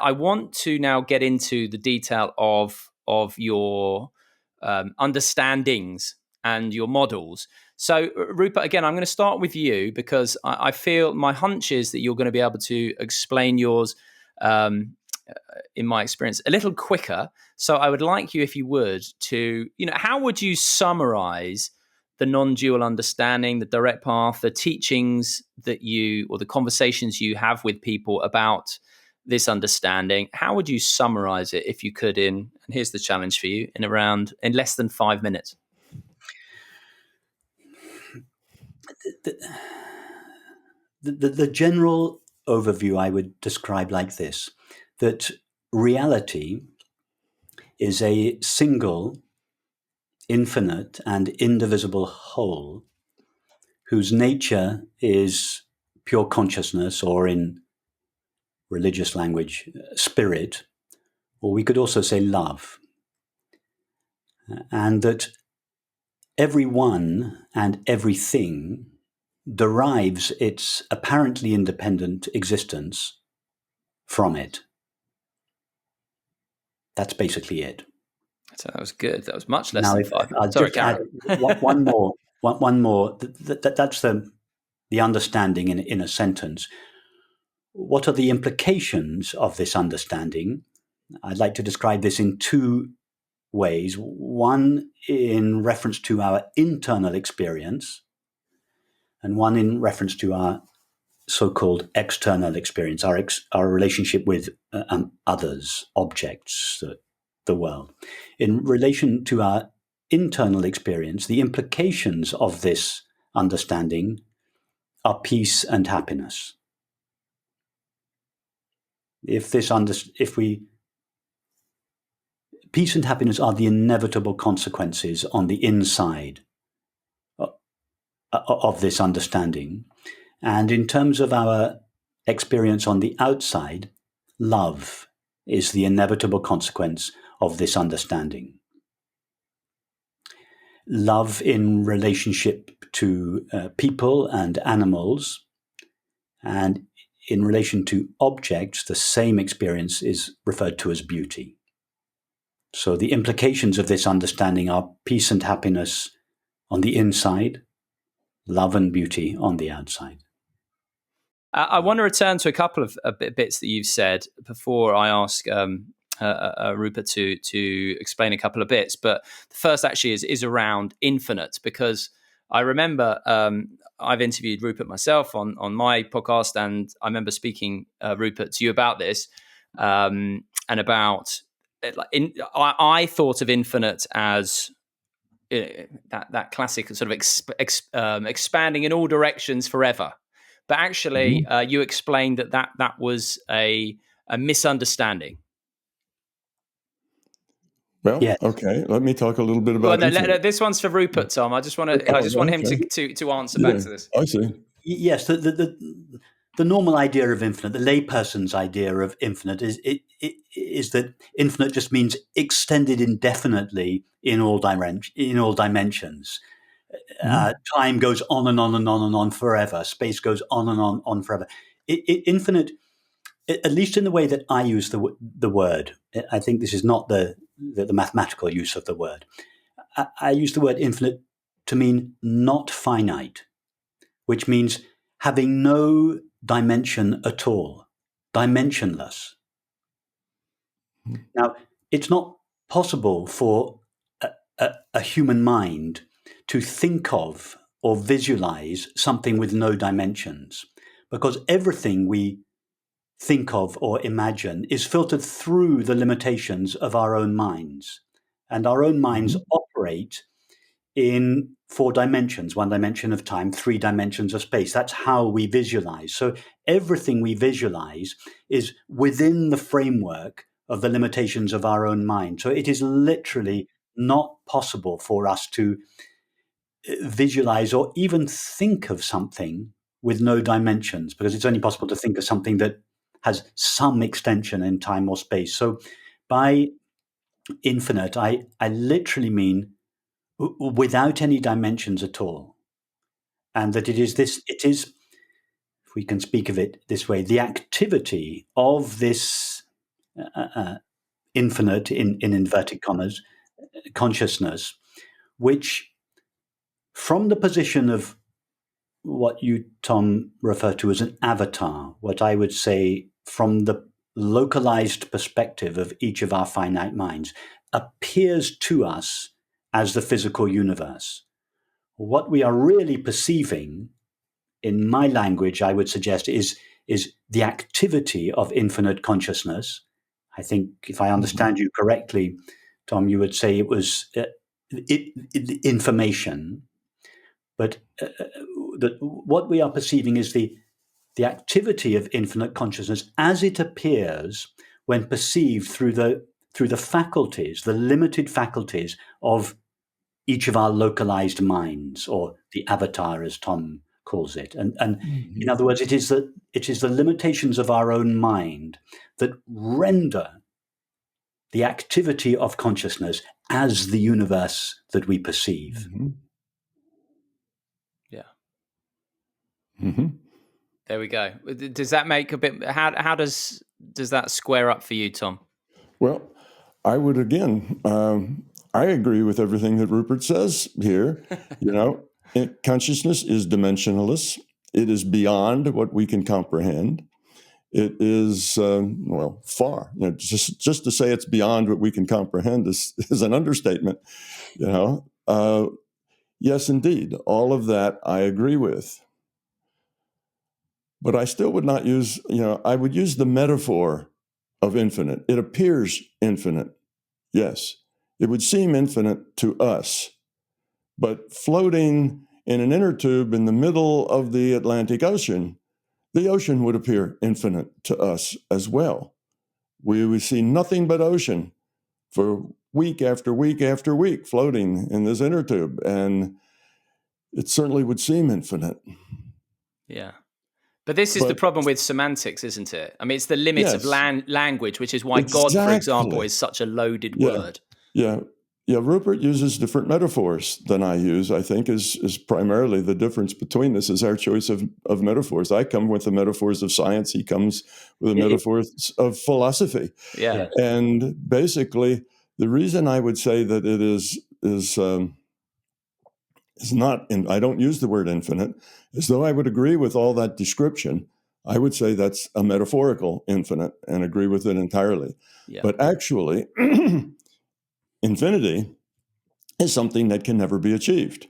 I want to now get into the detail of your understandings and your models. So, Rupert, again, I'm going to start with you because I feel my hunch is that you're going to be able to explain yours, in my experience, a little quicker. So I would like you, if you would, to, how would you summarize the non-dual understanding, the direct path, the teachings that you, or the conversations you have with people about this understanding? How would you summarize it if you could and here's the challenge for you, in less than 5 minutes? The general overview I would describe like this, that reality is a single, infinite, and indivisible whole whose nature is pure consciousness, or in religious language, spirit, or we could also say love. And that everyone and everything derives its apparently independent existence from it. That's basically it. So that was good. That was much less now, than 5 minutes. I'll Sorry, just add one more. That's the understanding in a sentence. What are the implications of this understanding? I'd like to describe this in two ways. One in reference to our internal experience, and one in reference to our so-called external experience, our relationship with others, objects, the world. In relation to our internal experience, the implications of this understanding are peace and happiness. Peace and happiness are the inevitable consequences on the inside of this understanding. And in terms of our experience on the outside, love is the inevitable consequence of this understanding. Love in relationship to people and animals, and in relation to objects, the same experience is referred to as beauty. So the implications of this understanding are peace and happiness on the inside, love and beauty on the outside. I want to return to a couple of bits that you've said before I ask Rupert to explain a couple of bits. But the first actually is around infinite, because I remember I've interviewed Rupert myself on my podcast, and I remember speaking, Rupert, to you about this, and about I thought of infinite as that classic sort of expanding in all directions forever. But actually, you explained that was a misunderstanding. Well, yes. Okay. Let me talk a little bit about. This one's for Rupert, Tom. I just want him to answer back to this. I see. Yes, the normal idea of infinite, the layperson's idea of infinite, is that infinite just means extended indefinitely in all dimensions. Time goes on and on and on and on forever. Space goes on and on forever. Infinite, at least in the way that I use the word, I think this is not the mathematical use of the word. I use the word infinite to mean not finite, which means having no dimension at all, dimensionless. Now, it's not possible for a human mind to think of or visualize something with no dimensions, because everything we think of or imagine is filtered through the limitations of our own minds. And our own minds operate in 4 dimensions, 1 dimension of time, 3 dimensions of space. That's how we visualize. So everything we visualize is within the framework of the limitations of our own mind. So it is literally not possible for us to visualize or even think of something with no dimensions, because it's only possible to think of something that has some extension in time or space. So by infinite, I literally mean without any dimensions at all. And that it is, if we can speak of it this way, the activity of this infinite, in inverted commas, consciousness, which from the position of what you, Tom, refer to as an avatar, what I would say from the localized perspective of each of our finite minds, appears to us as the physical universe. What we are really perceiving, in my language, I would suggest, is the activity of infinite consciousness. I think, if I understand you correctly, Tom, you would say it was information. But what we are perceiving is the activity of infinite consciousness as it appears when perceived through the faculties, the limited faculties of each of our localized minds, or the avatar, as Tom calls it. And in other words, it is the limitations of our own mind that render the activity of consciousness as the universe that we perceive. Yeah. Mm-hmm. There we go. Does that make a bit? How does that square up for you, Tom? Well, I would again. I agree with everything that Rupert says here. Consciousness is dimensionless. It is beyond what we can comprehend. It is far. Just to say it's beyond what we can comprehend is an understatement. Yes, indeed, all of that I agree with. But I still would not use. I would use the metaphor of infinite. It appears infinite. Yes, it would seem infinite to us, but floating in an inner tube in the middle of the Atlantic Ocean, the ocean would appear infinite to us as well. We would see nothing but ocean for week after week after week floating in this inner tube, and it certainly would seem infinite. Yeah. But this is the problem with semantics, isn't it? I mean, it's the limit of language, which is why God, for example, is such a loaded word. Yeah. Rupert uses different metaphors than I use. I think is primarily the difference between us is our choice of metaphors. I come with the metaphors of science. He comes with the metaphors of philosophy. Yeah. And basically, the reason I would say that it is not, and I don't use the word infinite, as though I would agree with all that description. I would say that's a metaphorical infinite and agree with it entirely. Yeah. But actually, infinity is something that can never be achieved.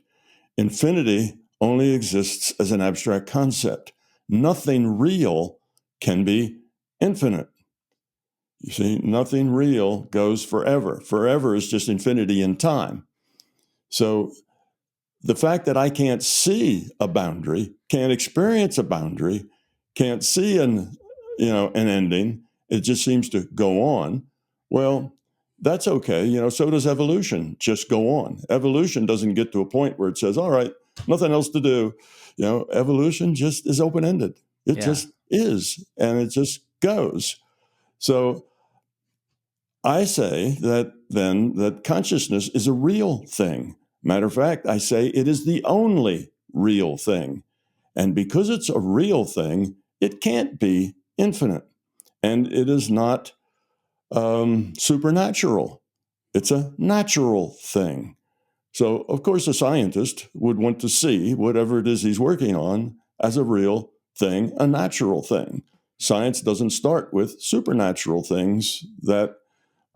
Infinity only exists as an abstract concept. Nothing real can be infinite. You see, nothing real goes forever. Forever is just infinity in time. So the fact that I can't see a boundary, can't experience a boundary, can't see an ending, it just seems to go on. Well, that's okay. So does evolution. Just go on. Evolution doesn't get to a point where it says, all right, nothing else to do. Evolution just is open-ended. It just is, and it just goes. So I say that consciousness is a real thing. Matter of fact, I say it is the only real thing. And because it's a real thing, it can't be infinite. And it is not supernatural. It's a natural thing. So, of course, a scientist would want to see whatever it is he's working on as a real thing, a natural thing. Science doesn't start with supernatural things that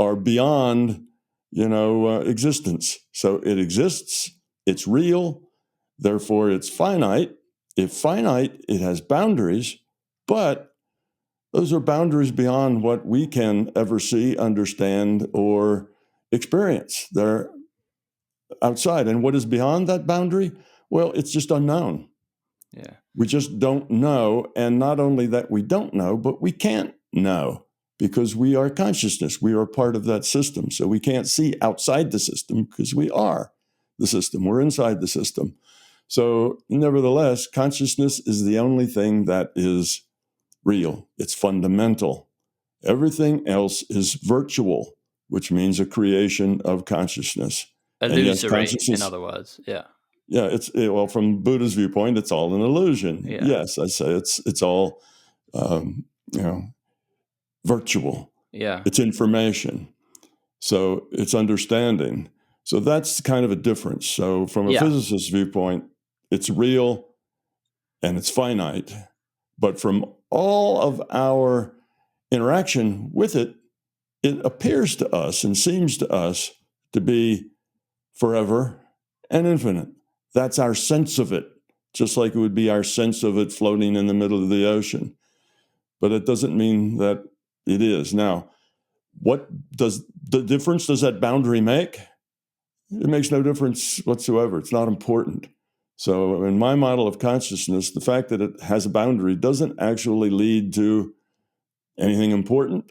are beyond existence. So it exists, it's real, therefore it's finite. If finite, it has boundaries, but those are boundaries beyond what we can ever see, understand, or experience. They're outside. And what is beyond that boundary? Well, it's just unknown. Yeah. We just don't know. And not only that we don't know, but we can't know. Because we are consciousness. We are part of that system. So we can't see outside the system because we are the system. We're inside the system. So nevertheless, consciousness is the only thing that is real. It's fundamental. Everything else is virtual, which means a creation of consciousness. Illusory, in other words. Yeah. Yeah, from Buddha's viewpoint, it's all an illusion. Yeah. Yes, I say it's all, virtual. Yeah. It's information. So it's understanding. So that's kind of a difference. So from a physicist's viewpoint, it's real and it's finite. But from all of our interaction with it, it appears to us and seems to us to be forever and infinite. That's our sense of it, just like it would be our sense of it floating in the middle of the ocean. But it doesn't mean that it is. Now, what does the difference does that boundary make? It makes no difference whatsoever. It's not important. So in my model of consciousness, the fact that it has a boundary doesn't actually lead to anything important.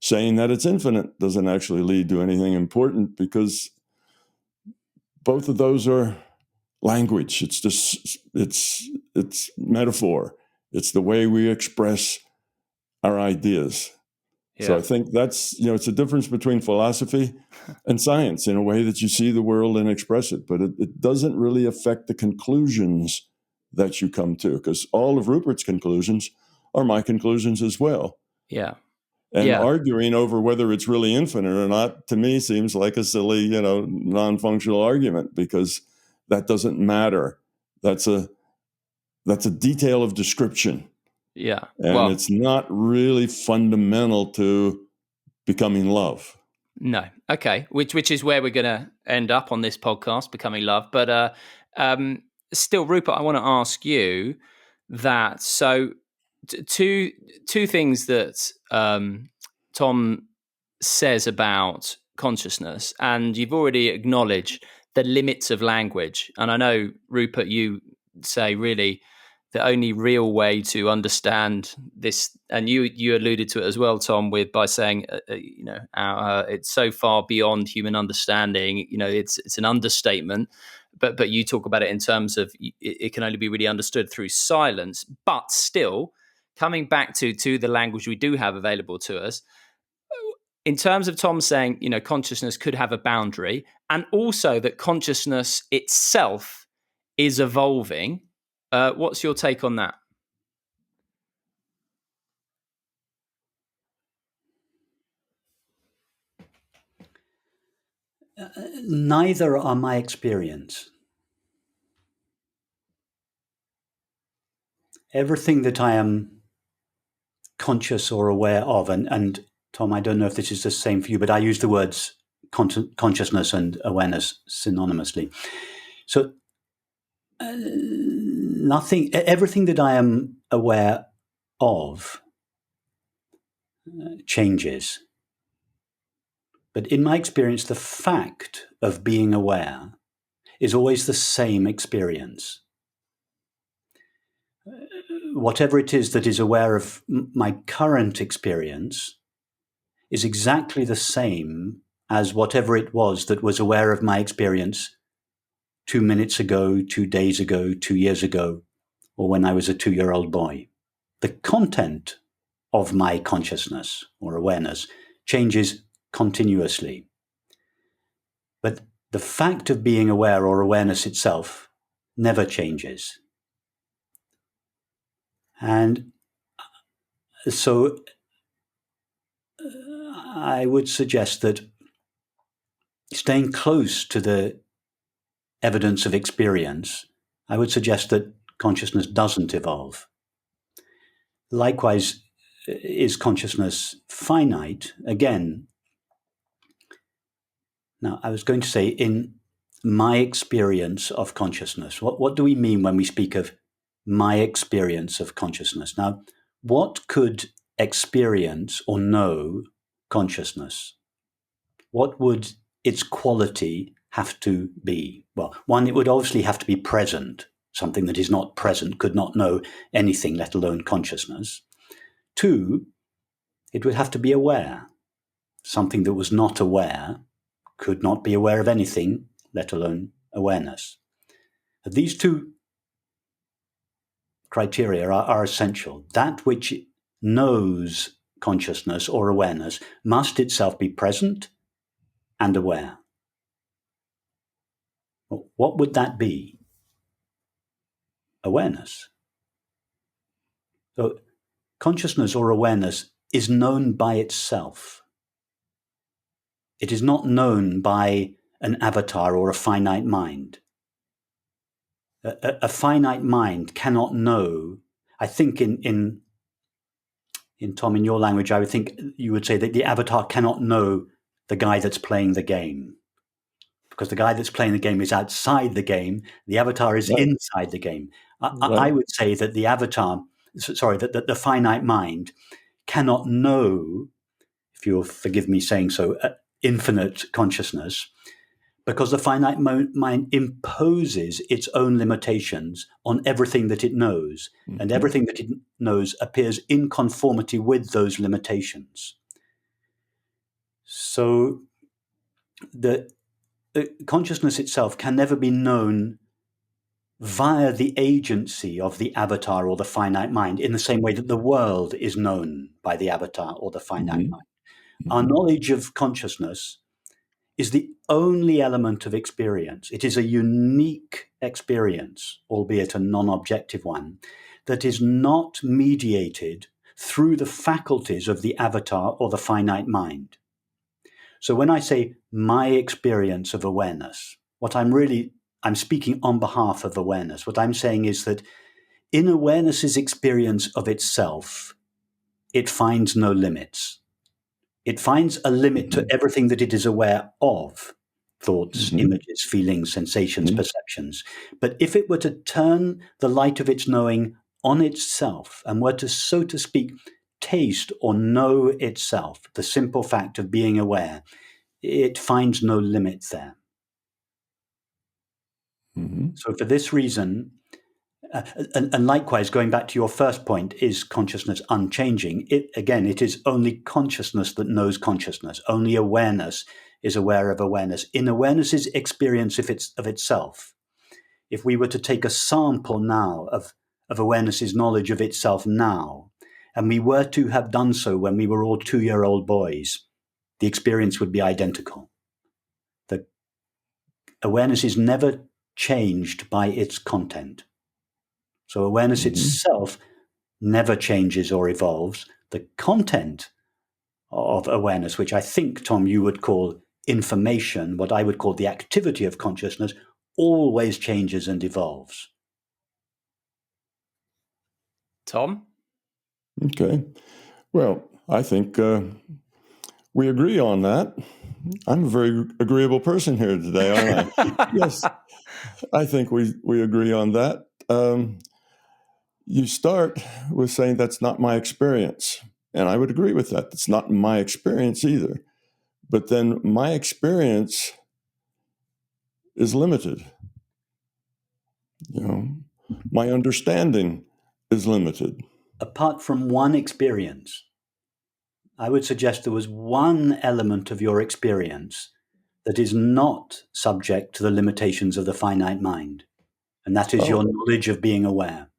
Saying that it's infinite doesn't actually lead to anything important, because both of those are language. It's just it's metaphor. It's the way we express our ideas. Yeah. So I think that's, it's a difference between philosophy and science in a way that you see the world and express it. But it doesn't really affect the conclusions that you come to, because all of Rupert's conclusions are my conclusions as well. Yeah. And arguing over whether it's really infinite or not, to me, seems like a silly, non-functional argument, because that doesn't matter. That's a detail of description. Yeah. And it's not really fundamental to becoming love. No. Okay. Which is where we're going to end up on this podcast, becoming love. But still, Rupert, I want to ask you that. So two things that Tom says about consciousness, and you've already acknowledged the limits of language. And I know, Rupert, you say really the only real way to understand this, and you alluded to it as well, Tom, by saying it's so far beyond human understanding. It's an understatement. But you talk about it in terms of it can only be really understood through silence. But still, coming back to the language we do have available to us, in terms of Tom saying, consciousness could have a boundary, and also that consciousness itself is evolving. What's your take on that? Neither are my experience. Everything that I am conscious or aware of, and Tom, I don't know if this is the same for you, but I use the words consciousness and awareness synonymously. So everything that I am aware of changes. But in my experience, the fact of being aware is always the same experience. Whatever it is that is aware of my current experience is exactly the same as whatever it was that was aware of my experience 2 minutes ago, 2 days ago, 2 years ago, or when I was a 2-year-old boy. The content of my consciousness or awareness changes continuously. But the fact of being aware or awareness itself never changes. And so I would suggest that staying close to the evidence of experience, I would suggest that consciousness doesn't evolve. Likewise, is consciousness finite? Again, now I was going to say, in my experience of consciousness, what do we mean when we speak of my experience of consciousness? Now, what could experience or know consciousness? What would its quality have to be? Well, one, it would obviously have to be present. Something that is not present could not know anything, let alone consciousness. 2, it would have to be aware. Something that was not aware could not be aware of anything, let alone awareness. These 2 criteria are essential. That which knows consciousness or awareness must itself be present and aware. What would that be? Awareness. So consciousness or awareness is known by itself. It is not known by an avatar or a finite mind. A finite mind cannot know. I think in Tom, in your language, I would think you would say that the avatar cannot know the guy that's playing the game, because the guy that's playing the game is outside the game. The avatar is inside the game. I would say that the avatar, that the finite mind cannot know, if you'll forgive me saying so, infinite consciousness, because the finite mind imposes its own limitations on everything that it knows, and everything that it knows appears in conformity with those limitations. So the consciousness itself can never be known via the agency of the avatar or the finite mind, in the same way that the world is known by the avatar or the finite mind. Our knowledge of consciousness is the only element of experience. It is a unique experience, albeit a non-objective one, that is not mediated through the faculties of the avatar or the finite mind. So when I say my experience of awareness, I'm speaking on behalf of awareness. What I'm saying is that in awareness's experience of itself, it finds no limits. It finds a limit to everything that it is aware of: thoughts, images, feelings, sensations, perceptions. But if it were to turn the light of its knowing on itself and were to, so to speak, taste or know itself, the simple fact of being aware, it finds no limit there. So for this reason, and likewise, going back to your first point, is consciousness unchanging? It is only consciousness that knows consciousness. Only awareness is aware of awareness. In awareness's experience of itself, if we were to take a sample now of awareness's knowledge of itself now, and we were to have done so when we were all 2-year-old boys, the experience would be identical. The awareness is never changed by its content. So awareness itself never changes or evolves. The content of awareness, which I think, Tom, you would call information, what I would call the activity of consciousness, always changes and evolves. Tom? Okay. Well, I think we agree on that. I'm a very agreeable person here today, aren't I? Yes, I think we agree on that. You start with saying that's not my experience, and I would agree with that. It's not my experience either. But then my experience is limited. My understanding is limited. Apart from one experience, I would suggest there was one element of your experience that is not subject to the limitations of the finite mind, and that is your knowledge of being aware.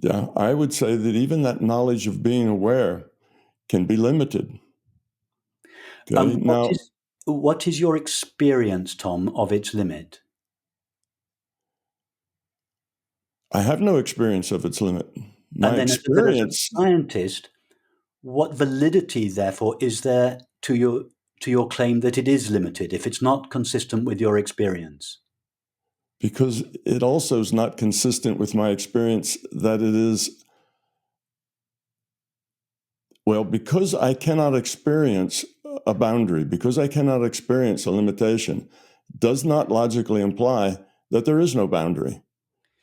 Yeah, I would say that even that knowledge of being aware can be limited. Okay, what is your experience, Tom, of its limit? I have no experience of its limit. My and then experience, as a scientist, what validity, therefore, is there to your claim that it is limited if it's not consistent with your experience? Because it also is not consistent with my experience that it is, because I cannot experience a boundary, because I cannot experience a limitation, does not logically imply that there is no boundary.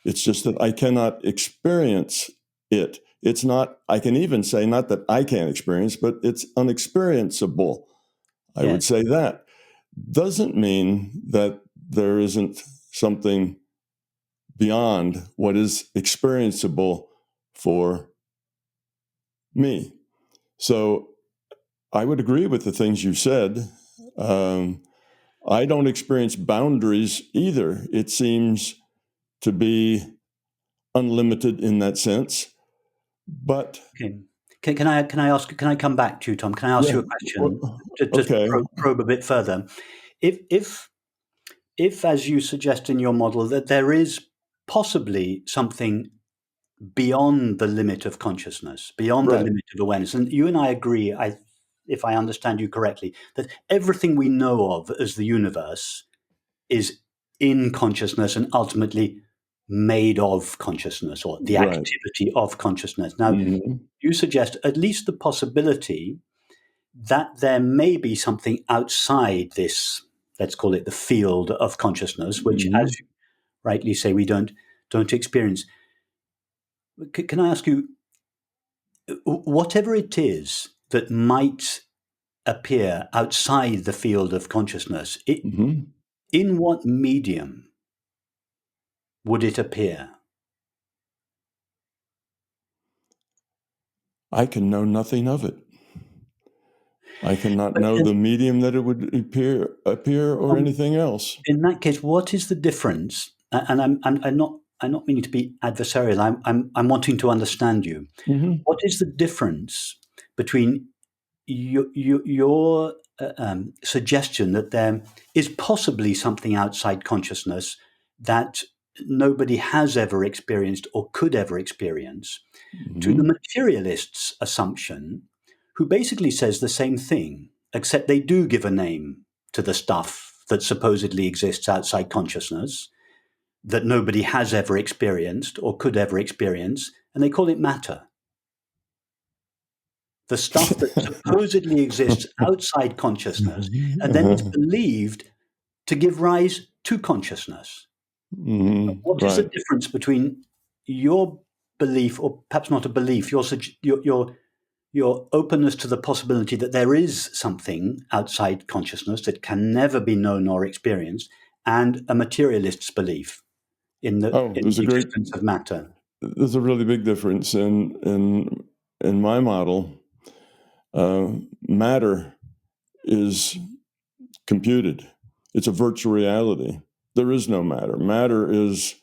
It's just that I cannot experience it. It's not, I can even say not that I can't experience, but it's unexperienceable. I would say that. Doesn't mean that there isn't something beyond what is experienceable for me. So I would agree with the things you said. I don't experience boundaries either. It seems to be unlimited in that sense. But can I come back to you, Tom? Can I ask you a question to just probe a bit further? If as you suggest in your model, that there is possibly something beyond the limit of consciousness, beyond the Right. limit of awareness. And you and I agree, if I understand you correctly, that everything we know of as the universe is in consciousness and ultimately made of consciousness, or the Right. activity of consciousness. Now, Mhm. you suggest at least the possibility that there may be something outside this, let's call it the field of consciousness, which, as Mhm. you rightly say, we don't experience. Can I ask you, whatever it is that might appear outside the field of consciousness, Mhm. in what medium would it appear? I can know nothing of it. I cannot But know the medium that it would appear or um, anything else. in that case, what is the difference? And I'm not meaning to be adversarial. I'm wanting to understand you. Mhm. What is the difference between your suggestion that there is possibly something outside consciousness that nobody has ever experienced or could ever experience, to the Mhm. materialist's assumption, who basically says the same thing, except they do give a name to the stuff that supposedly exists outside consciousness that nobody has ever experienced or could ever experience, and they call it matter. The stuff that supposedly exists outside consciousness and then is believed to give rise to consciousness. Mhm. What is the Right. difference between your belief, or perhaps not a belief, your openness to the possibility that there is something outside consciousness that can never be known or experienced, and a materialist's belief in the Oh, existence of matter? there's a really big difference in my model. Uh, Matter is computed. It's a virtual reality. There is no matter. Matter is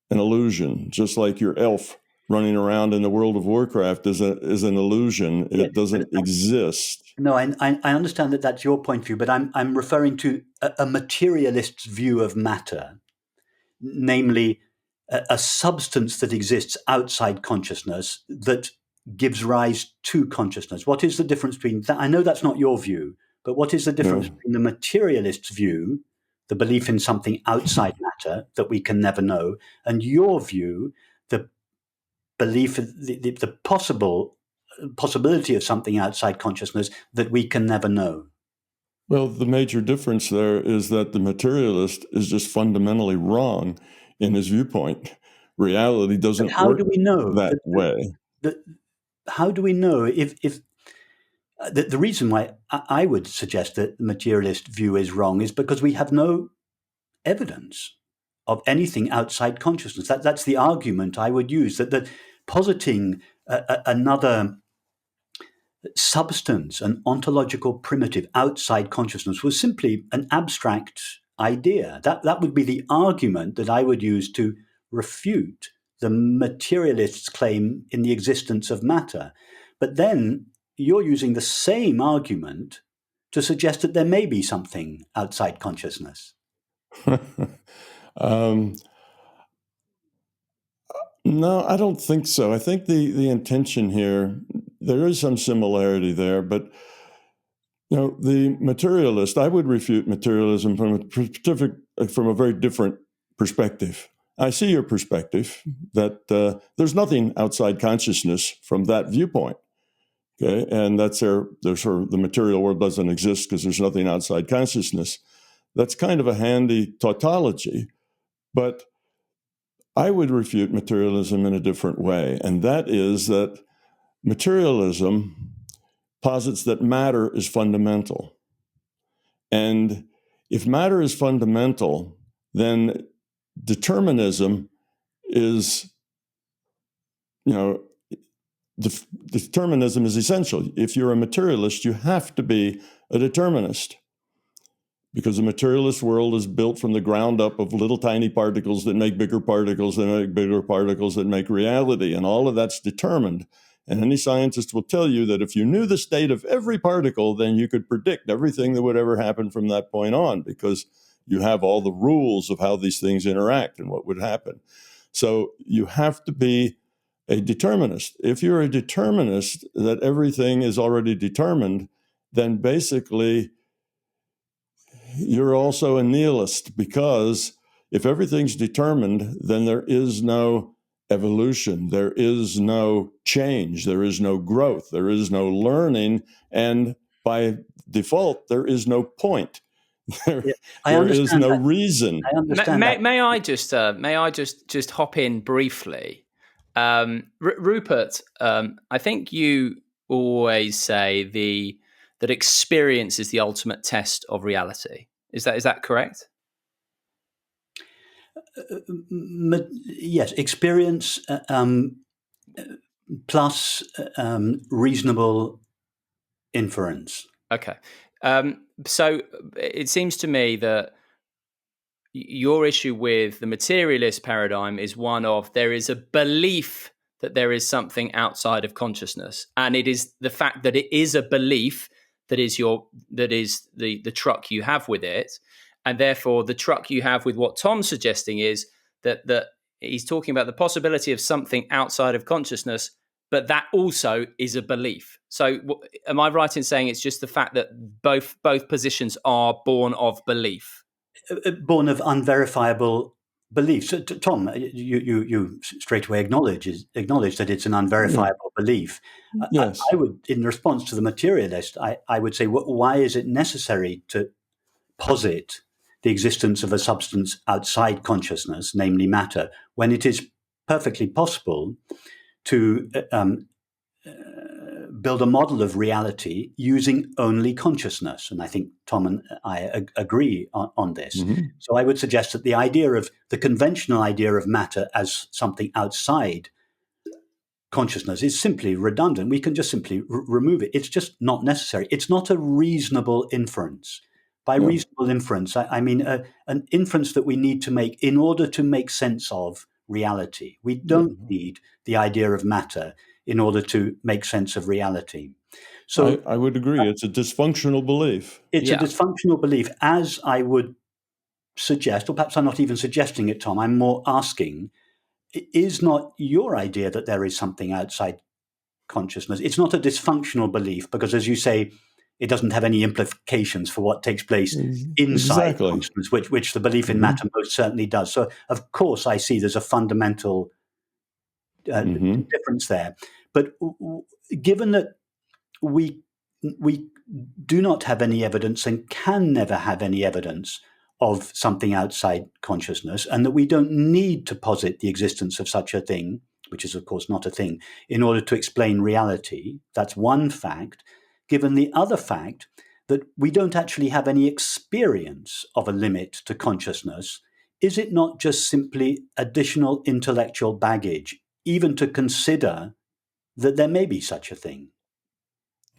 an illusion, just like your elf running around in the World of Warcraft is an illusion. Yeah, It but doesn't exist. no, I understand that that's your point of view, but I'm referring to a materialist's view of matter, namely a substance that exists outside consciousness that gives rise to consciousness. What is the difference between that? I know that's not your view, but what is the difference No. between the materialist's view, the belief in something outside matter that we can never know, and your view, the belief, the possibility of something outside consciousness that we can never know? Well, the major difference there is that the materialist is just fundamentally wrong in his viewpoint. Reality But doesn't how do work we know that way. that how do we know if the reason why I would suggest that the materialist view is wrong is because we have no evidence of anything outside consciousness. That's the argument I would use, that positing another substance, an ontological primitive outside consciousness, was simply an abstract idea. That would be the argument that I would use to refute the materialist's claim in the existence of matter. But then you're using the same argument to suggest that there may be something outside consciousness. um, no, I don't think so. I think the intention here, there is some similarity there, but the materialist, I would refute materialism from a very different perspective. I see your perspective that there's nothing outside consciousness from that viewpoint. Okay, and that's there's sort of the material world doesn't exist because there's nothing outside consciousness. That's kind of a handy tautology, but I would refute materialism in a different way, and that is that materialism posits that matter is fundamental. And if matter is fundamental, then determinism is, you know, determinism is essential. If you're a materialist, you have to be a determinist because the materialist world is built from the ground up of little tiny particles that make bigger particles that make bigger particles that make reality. And all of that's determined. And any scientist will tell you that if you knew the state of every particle, then you could predict everything that would ever happen from that point on because you have all the rules of how these things interact and what would happen. So you have to be a determinist. If you're a determinist, that everything is already determined, then basically you're also a nihilist, because if everything's determined, then there is no evolution, there is no change, there is no growth, there is no learning, and by default, there is no point. There is no reason. I understand that. May I just hop in briefly? Rupert, I think you always say that experience is the ultimate test of reality. Is that correct? Yes, experience plus reasonable inference. Okay. So it seems to me that your issue with the materialist paradigm is one of there is a belief that there is something outside of consciousness, and it is the fact that it is a belief that is the truck you have with it, and therefore the truck you have with what Tom's suggesting is that he's talking about the possibility of something outside of consciousness, but that also is a belief. So am I right in saying it's just the fact that both positions are born of belief? Born of unverifiable beliefs. So, Tom, you straight away acknowledge that it's an unverifiable belief. Yes. I would, in response to the materialist, I would say, why is it necessary to posit the existence of a substance outside consciousness, namely matter, when it is perfectly possible to build a model of reality using only consciousness? And I think Tom and I agree on this. Mm-hmm. So I would suggest that the conventional idea of matter as something outside consciousness is simply redundant. We can just simply remove it. It's just not necessary. It's not a reasonable inference. By reasonable inference, I mean an inference that we need to make in order to make sense of reality. We don't need the idea of matter in order to make sense of reality. So I would agree. It's a dysfunctional belief. It's a dysfunctional belief, as I would suggest, or perhaps I'm not even suggesting it, Tom. I'm more asking, is not your idea that there is something outside consciousness? It's not a dysfunctional belief because, as you say, it doesn't have any implications for what takes place inside consciousness, which the belief in matter most certainly does. So, of course, I see there's a fundamental difference there. But given that we do not have any evidence and can never have any evidence of something outside consciousness, and that we don't need to posit the existence of such a thing, which is, of course, not a thing, in order to explain reality, that's one fact. Given the other fact that we don't actually have any experience of a limit to consciousness, is it not just simply additional intellectual baggage, even to consider that there may be such a thing?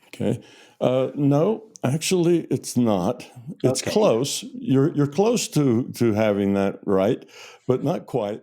Okay. No, actually, it's not. It's close. You're close to having that right, but not quite.